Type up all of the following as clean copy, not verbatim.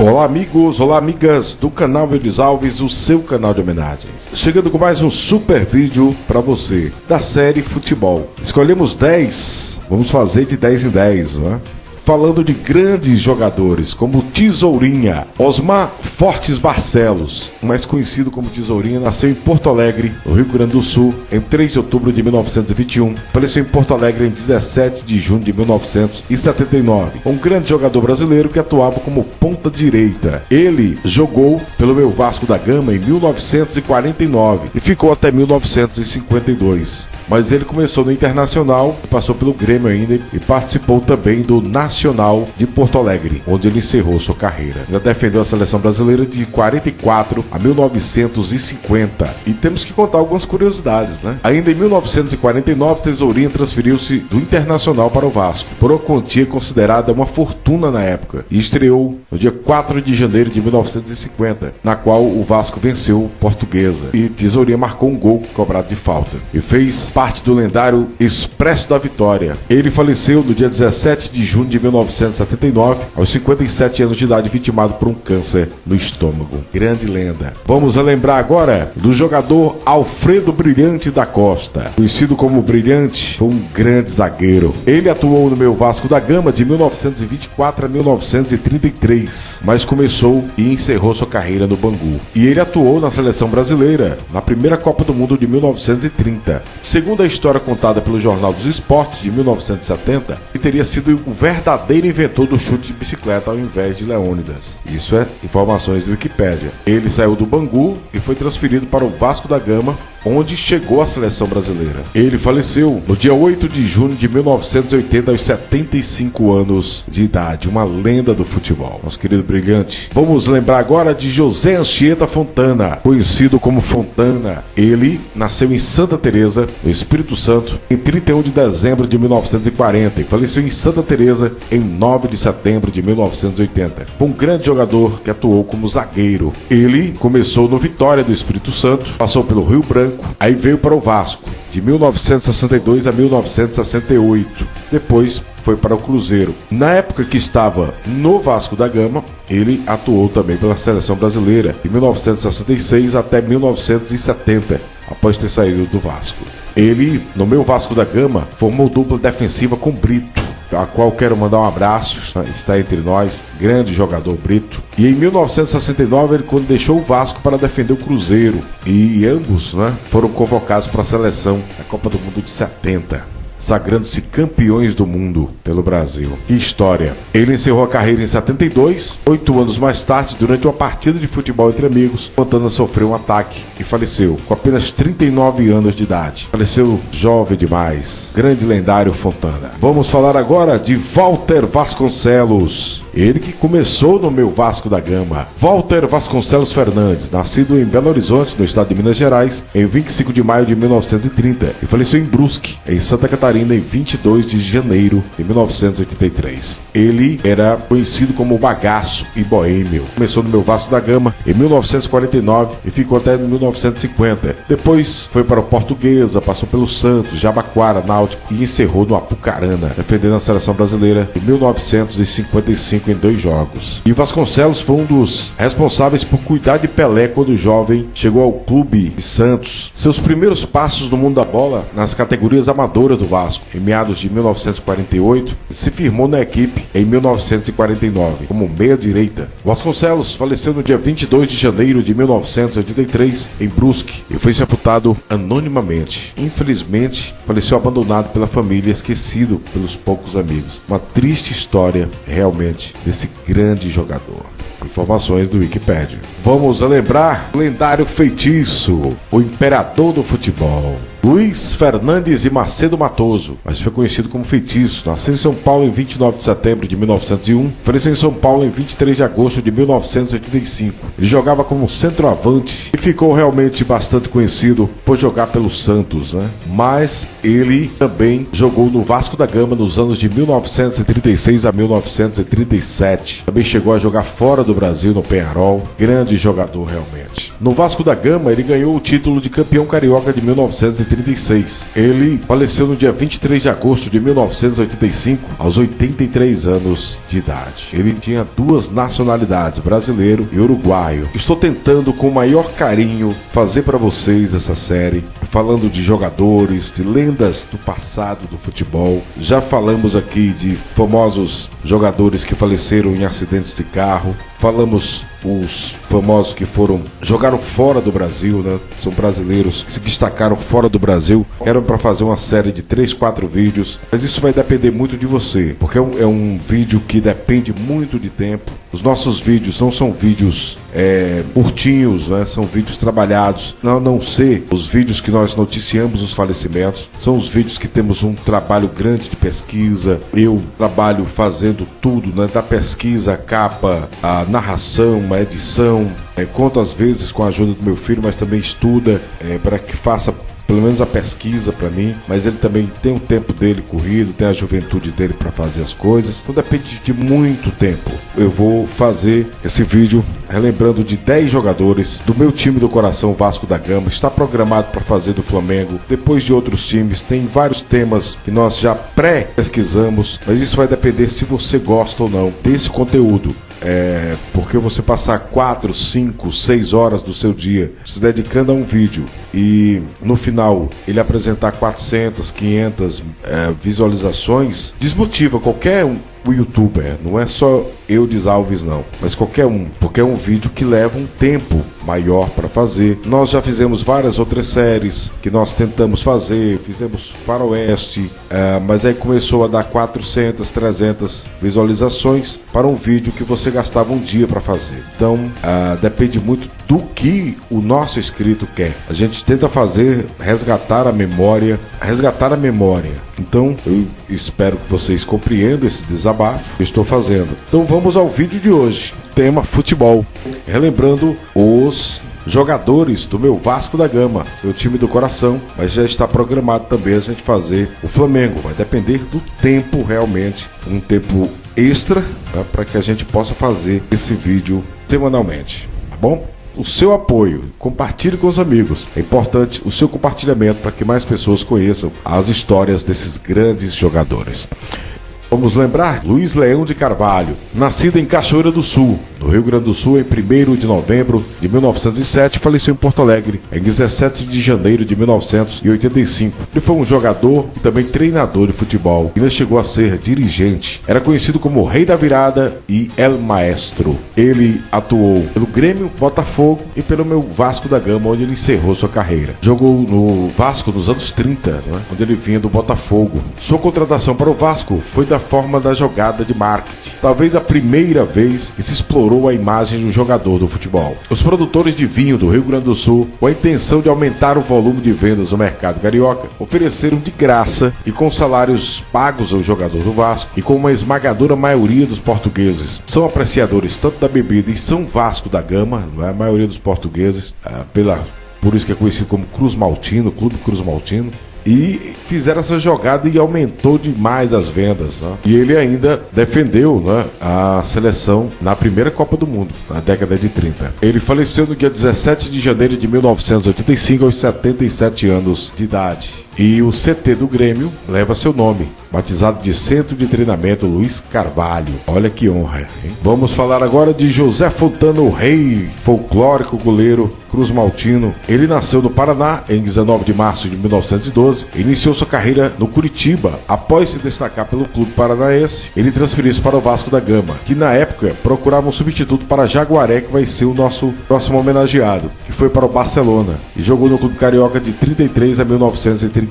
Olá amigos, olá amigas do canal Verdes Alves, o seu canal de homenagens. Chegando com mais um super vídeo para você da série Futebol. Escolhemos 10, vamos fazer de 10 em 10, não é? Falando de grandes jogadores como Tesourinha. Osmar Fortes Barcelos, mais conhecido como Tesourinha, nasceu em Porto Alegre, no Rio Grande do Sul, em 3 de outubro de 1921. Faleceu em Porto Alegre em 17 de junho de 1979. Um grande jogador brasileiro que atuava como ponta direita. Ele jogou pelo meu Vasco da Gama em 1949 e ficou até 1952. Mas ele começou no Internacional, passou pelo Grêmio ainda e participou também do Nacional de Porto Alegre, onde ele encerrou sua carreira. Ainda defendeu a seleção brasileira de 44 a 1950. E temos que contar algumas curiosidades, né? Ainda em 1949, Tesourinha transferiu-se do Internacional para o Vasco, por uma quantia considerada uma fortuna na época, e estreou no dia 4 de janeiro de 1950, na qual o Vasco venceu Portuguesa. E Tesourinha marcou um gol cobrado de falta e fez parte do lendário Expresso da Vitória. Ele faleceu no dia 17 de junho de 1979, aos 57 anos de idade, vitimado por um câncer no estômago. Grande lenda. Vamos lembrar agora do jogador Alfredo Brilhante da Costa. Conhecido como Brilhante, foi um grande zagueiro. Ele atuou no meu Vasco da Gama de 1924 a 1933, mas começou e encerrou sua carreira no Bangu. E ele atuou na seleção brasileira na primeira Copa do Mundo de 1930. Segundo a história contada pelo Jornal dos Esportes de 1970, ele teria sido o verdadeiro inventor do chute de bicicleta ao invés de Leônidas. Isso é informações do Wikipédia. Ele saiu do Bangu e foi transferido para o Vasco da Gama, onde chegou à seleção brasileira. Ele faleceu no dia 8 de junho de 1980, aos 75 anos de idade. Uma lenda do futebol, nosso querido Brilhante. Vamos lembrar agora de José Anchieta Fontana, conhecido como Fontana. Ele nasceu em Santa Teresa, no Espírito Santo, em 31 de dezembro de 1940 e faleceu em Santa Teresa em 9 de setembro de 1980. Foi um grande jogador que atuou como zagueiro. Ele começou no Vitória do Espírito Santo, passou pelo Rio Branco, aí veio para o Vasco, de 1962 a 1968. Depois foi para o Cruzeiro. Na época que estava no Vasco da Gama, ele atuou também pela seleção brasileira, de 1966 até 1970, após ter saído do Vasco. Ele, no meu Vasco da Gama, formou dupla defensiva com Brito, a qual quero mandar um abraço, está entre nós, grande jogador Brito. E em 1969 ele quando deixou o Vasco para defender o Cruzeiro, e ambos, né, foram convocados para a seleção da Copa do Mundo de 70. Sagrando-se campeões do mundo pelo Brasil. Que história! Ele encerrou a carreira em 72, 8 anos mais tarde, durante uma partida de futebol entre amigos, Fontana sofreu um ataque e faleceu com apenas 39 anos de idade. Faleceu jovem demais. Grande lendário Fontana. Vamos falar agora de Walter Vasconcelos. Ele que começou no meu Vasco da Gama. Walter Vasconcelos Fernandes, nascido em Belo Horizonte, no estado de Minas Gerais, em 25 de maio de 1930 e faleceu em Brusque, em Santa Catarina, em 22 de janeiro de 1983. Ele era conhecido como Bagaço e Boêmio. Começou no meu Vasco da Gama em 1949 e ficou até 1950. Depois foi para o Portuguesa, passou pelo Santos, Jabaquara, Náutico e encerrou no Apucarana, defendendo a seleção brasileira em 1955 em 2 jogos. E Vasconcelos foi um dos responsáveis por cuidar de Pelé quando jovem chegou ao clube de Santos. Seus primeiros passos no mundo da bola nas categorias amadoras do Vasco, em meados de 1948, se firmou na equipe em 1949 como meia-direita. Vasconcelos faleceu no dia 22 de janeiro de 1983 em Brusque e foi sepultado anonimamente. Infelizmente, faleceu abandonado pela família, esquecido pelos poucos amigos. Uma triste história, realmente, desse grande jogador. Informações do Wikipédia. Vamos lembrar o lendário feitiço, o imperador do futebol, Luiz Fernandes e Macedo Matoso, mas foi conhecido como Feitiço. Nasceu em São Paulo em 29 de setembro de 1901, faleceu em São Paulo em 23 de agosto de 1985. Ele jogava como centroavante e ficou realmente bastante conhecido por jogar pelo Santos, né? Mas ele também jogou no Vasco da Gama nos anos de 1936 a 1937. Também chegou a jogar fora do Brasil no Peñarol. Grande jogador realmente. No Vasco da Gama ele ganhou o título de campeão carioca de 1936. Ele faleceu no dia 23 de agosto de 1985, aos 83 anos de idade. Ele tinha duas nacionalidades, brasileiro e uruguaio. Estou tentando com o maior carinho fazer para vocês essa série, falando de jogadores, de lendas do passado do futebol. Já falamos aqui de famosos jogadores que faleceram em acidentes de carro. Falamos os famosos que jogaram fora do Brasil, né? São brasileiros que se destacaram fora do Brasil. Eram para fazer uma série de 3, 4 vídeos, mas isso vai depender muito de você, porque é um vídeo que depende muito de tempo. Os nossos vídeos não são vídeos curtinhos, né? São vídeos trabalhados. Não ser os vídeos que nós noticiamos os falecimentos, são os vídeos que temos um trabalho grande de pesquisa. Eu trabalho fazendo tudo, né? Da pesquisa, a capa, a narração, a edição. Conto às vezes com a ajuda do meu filho, mas também estuda para que faça pelo menos a pesquisa para mim, mas ele também tem o tempo dele corrido, tem a juventude dele para fazer as coisas, então depende de muito tempo. Eu vou fazer esse vídeo relembrando de 10 jogadores do meu time do coração, Vasco da Gama. Está programado para fazer do Flamengo, depois de outros times. Tem vários temas que nós já pré-pesquisamos, mas isso vai depender se você gosta ou não desse conteúdo. Porque você passar 4, 5, 6 horas do seu dia se dedicando a um vídeo e no final ele apresentar 400, 500 visualizações, desmotiva qualquer o youtuber, não é só Eudes Alves não, mas qualquer um, porque é um vídeo que leva um tempo maior para fazer. Nós já fizemos várias outras séries que nós tentamos fazer, fizemos Faroeste, mas aí começou a dar 400, 300 visualizações para um vídeo que você gastava um dia para fazer. Então depende muito do que o nosso inscrito quer. A gente tenta fazer, resgatar a memória. Então eu espero que vocês compreendam esse desabafo que eu estou fazendo. Então vamos ao vídeo de hoje, tema futebol, relembrando os jogadores do meu Vasco da Gama, meu time do coração, mas já está programado também a gente fazer o Flamengo. Vai depender do tempo realmente, um tempo extra, tá? Para que a gente possa fazer esse vídeo semanalmente, tá bom? O seu apoio, compartilhe com os amigos. É importante o seu compartilhamento para que mais pessoas conheçam as histórias desses grandes jogadores. Vamos lembrar, Luiz Leão de Carvalho, nascido em Cachoeira do Sul, no Rio Grande do Sul, em 1º de novembro de 1907, faleceu em Porto Alegre em 17 de janeiro de 1985. Ele foi um jogador e também treinador de futebol. Ainda chegou a ser dirigente. Era conhecido como o Rei da Virada e El Maestro. Ele atuou pelo Grêmio, Botafogo e pelo meu Vasco da Gama, onde ele encerrou sua carreira. Jogou no Vasco nos anos 30, né, onde ele vinha do Botafogo. Sua contratação para o Vasco foi da forma da jogada de marketing. Talvez a primeira vez que se explorou a imagem de um jogador do futebol. Os produtores de vinho do Rio Grande do Sul, com a intenção de aumentar o volume de vendas no mercado carioca, ofereceram de graça e com salários pagos ao jogador do Vasco, e com uma esmagadora maioria dos portugueses são apreciadores tanto da bebida e São Vasco da Gama, não é? A maioria dos portugueses, por isso que é conhecido como Cruz Maltino, Clube Cruz Maltino. E fizeram essa jogada e aumentou demais as vendas, né? E ele ainda defendeu, né, a seleção na primeira Copa do Mundo, na década de 30. Ele faleceu no dia 17 de janeiro de 1985, aos 77 anos de idade. E o CT do Grêmio leva seu nome, batizado de Centro de Treinamento Luiz Carvalho. Olha que honra, hein? Vamos falar agora de José Fontana, o rei folclórico goleiro Cruz Maltino. Ele nasceu no Paraná em 19 de março de 1912. Iniciou sua carreira no Curitiba. Após se destacar pelo clube paranaense, ele transferiu-se para o Vasco da Gama, que na época procurava um substituto para Jaguaré, que vai ser o nosso próximo homenageado, que foi para o Barcelona e jogou no clube carioca de 33 a 1938.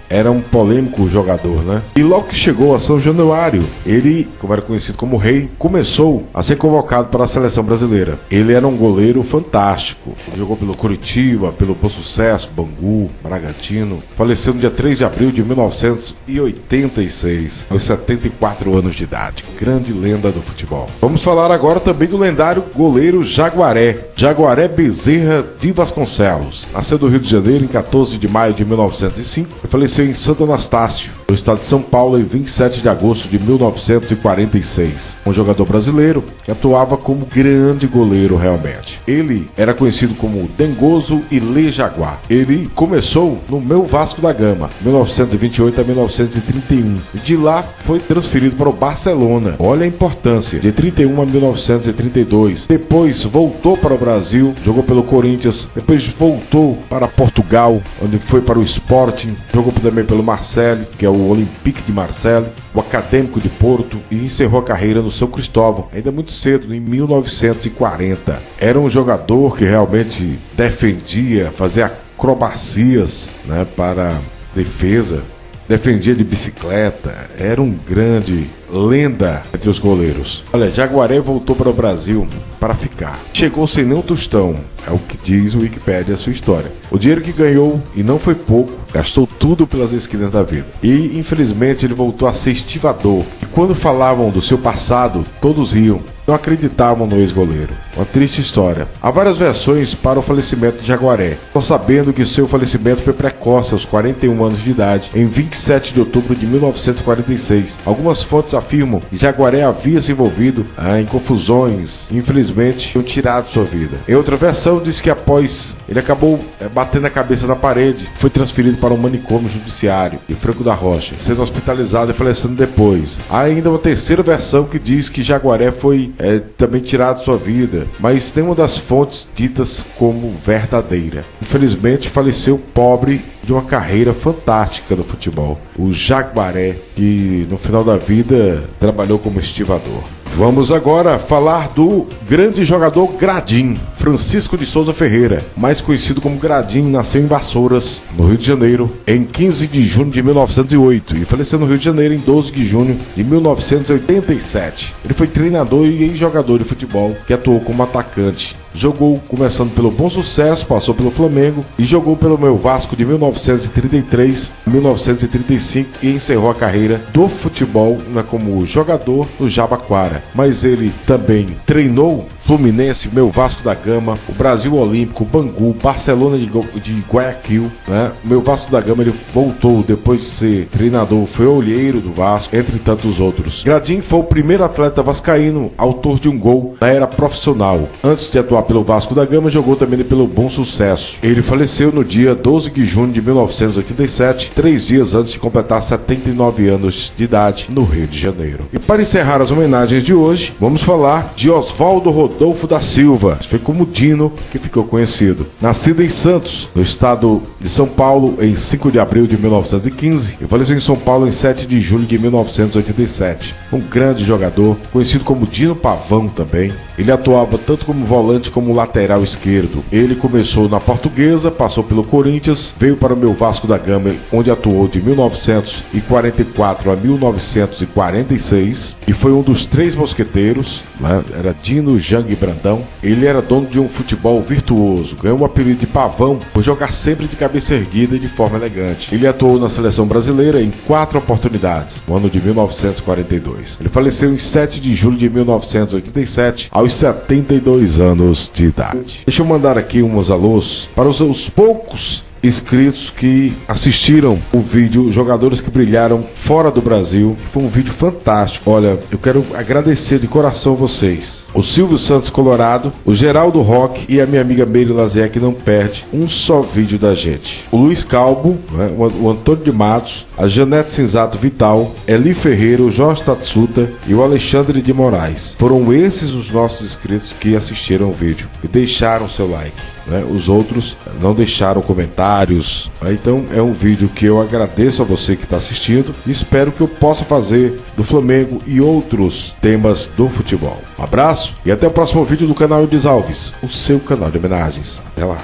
Era um polêmico jogador, né? E logo que chegou a São Januário, ele, como era conhecido como rei, começou a ser convocado para a seleção brasileira. Ele era um goleiro fantástico. Jogou pelo Curitiba, pelo Bom Sucesso, Bangu, Bragantino. Faleceu no dia 3 de abril de 1986, aos 74 anos de idade. Grande lenda do futebol. Vamos falar agora também do lendário goleiro Jaguaré. Jaguaré Bezerra de Vasconcelos. Nasceu no Rio de Janeiro em 14 de maio de 1905 e faleceu faleceu em Santo Anastácio, no estado de São Paulo, em 27 de agosto de 1946. Um jogador brasileiro que atuava como grande goleiro realmente. Ele era conhecido como Dengoso e Le Jaguar. Ele começou no meu Vasco da Gama, 1928 a 1931. De lá foi transferido para o Barcelona. Olha a importância. De 31 a 1932. Depois voltou para o Brasil, jogou pelo Corinthians. Depois voltou para Portugal, onde foi para o Sporting. Jogou também pelo Marseille, que é o Olympique de Marseille, o Acadêmico de Porto, e encerrou a carreira no São Cristóvão, ainda muito cedo, em 1940. Era um jogador que realmente defendia, fazia acrobacias, né, para defesa, defendia de bicicleta, era um grande lenda entre os goleiros. Olha, Jaguaré voltou para o Brasil para ficar. Chegou sem nenhum tostão, é o que diz o Wikipedia, a sua história. O dinheiro que ganhou, e não foi pouco, gastou tudo pelas esquinas da vida. E, infelizmente, ele voltou a ser estivador. E quando falavam do seu passado, todos riam. Não acreditavam no ex-goleiro. Uma triste história. Há várias versões para o falecimento de Jaguaré. Só sabendo que seu falecimento foi precoce, aos 41 anos de idade, em 27 de outubro de 1946. Algumas fontes afirmam que Jaguaré havia se envolvido em confusões e, infelizmente, tinham tirado sua vida. Em outra versão, diz que após ele acabou batendo a cabeça na parede, foi transferido para um manicômio judiciário de Franco da Rocha, sendo hospitalizado e falecendo depois. Há ainda uma terceira versão que diz que Jaguaré foi também tirado sua vida, mas tem uma das fontes ditas como verdadeira. Infelizmente faleceu pobre de uma carreira fantástica do futebol. O Jaguaré, que no final da vida trabalhou como estivador. Vamos agora falar do grande jogador Gradim, Francisco de Souza Ferreira, mais conhecido como Gradim. Nasceu em Vassouras, no Rio de Janeiro, em 15 de junho de 1908 e faleceu no Rio de Janeiro em 12 de junho de 1987. Ele foi treinador e ex-jogador de futebol que atuou como atacante. Jogou começando pelo Bom Sucesso, passou pelo Flamengo e jogou pelo meu Vasco de 1933 a 1935 e encerrou a carreira do futebol como jogador no Jabaquara. Mas ele também treinou Fluminense, meu Vasco da Gama, o Brasil Olímpico, Bangu, Barcelona de Guayaquil, né? O meu Vasco da Gama, ele voltou depois de ser treinador, foi olheiro do Vasco, entre tantos outros. Gradim foi o primeiro atleta vascaíno autor de um gol na era profissional. Antes de atuar pelo Vasco da Gama, jogou também pelo Bom Sucesso. Ele faleceu no dia 12 de junho de 1987, 3 dias antes de completar 79 anos de idade, no Rio de Janeiro. E para encerrar as homenagens de hoje, vamos falar de Oswaldo Rodolfo da Silva, foi como Dino que ficou conhecido. Nascido em Santos, no estado de São Paulo, em 5 de abril de 1915 e faleceu em São Paulo em 7 de julho de 1987. Um grande jogador, conhecido como Dino Pavão também. Ele atuava tanto como volante como lateral esquerdo. Ele começou na Portuguesa, passou pelo Corinthians, veio para o meu Vasco da Gama, onde atuou de 1944 a 1946 e foi um dos 3 mosqueteiros, né? Era Dino, Jang e Brandão. Ele era dono de um futebol virtuoso, ganhou o apelido de Pavão por jogar sempre de cabeça erguida e de forma elegante. Ele atuou na seleção brasileira em 4 oportunidades, no ano de 1942. Ele faleceu em 7 de julho de 1987, aos 72 anos de idade. Deixa eu mandar aqui uns alôs para os poucos inscritos que assistiram o vídeo Jogadores que Brilharam Fora do Brasil. Foi um vídeo fantástico. Olha, eu quero agradecer de coração vocês. O Silvio Santos Colorado, o Geraldo Roque e a minha amiga Meire Lazier, que não perde um só vídeo da gente. O Luiz Calbo, né, o Antônio de Matos, a Janete Cinzato Vital, Eli Ferreira, o Jorge Tatsuta e o Alexandre de Moraes. Foram esses os nossos inscritos que assistiram o vídeo e deixaram seu like. Os outros não deixaram comentários. Então é um vídeo que eu agradeço a você que está assistindo e espero que eu possa fazer do Flamengo e outros temas do futebol. Um abraço e até o próximo vídeo do canal Eudes Alves, o seu canal de homenagens. Até lá.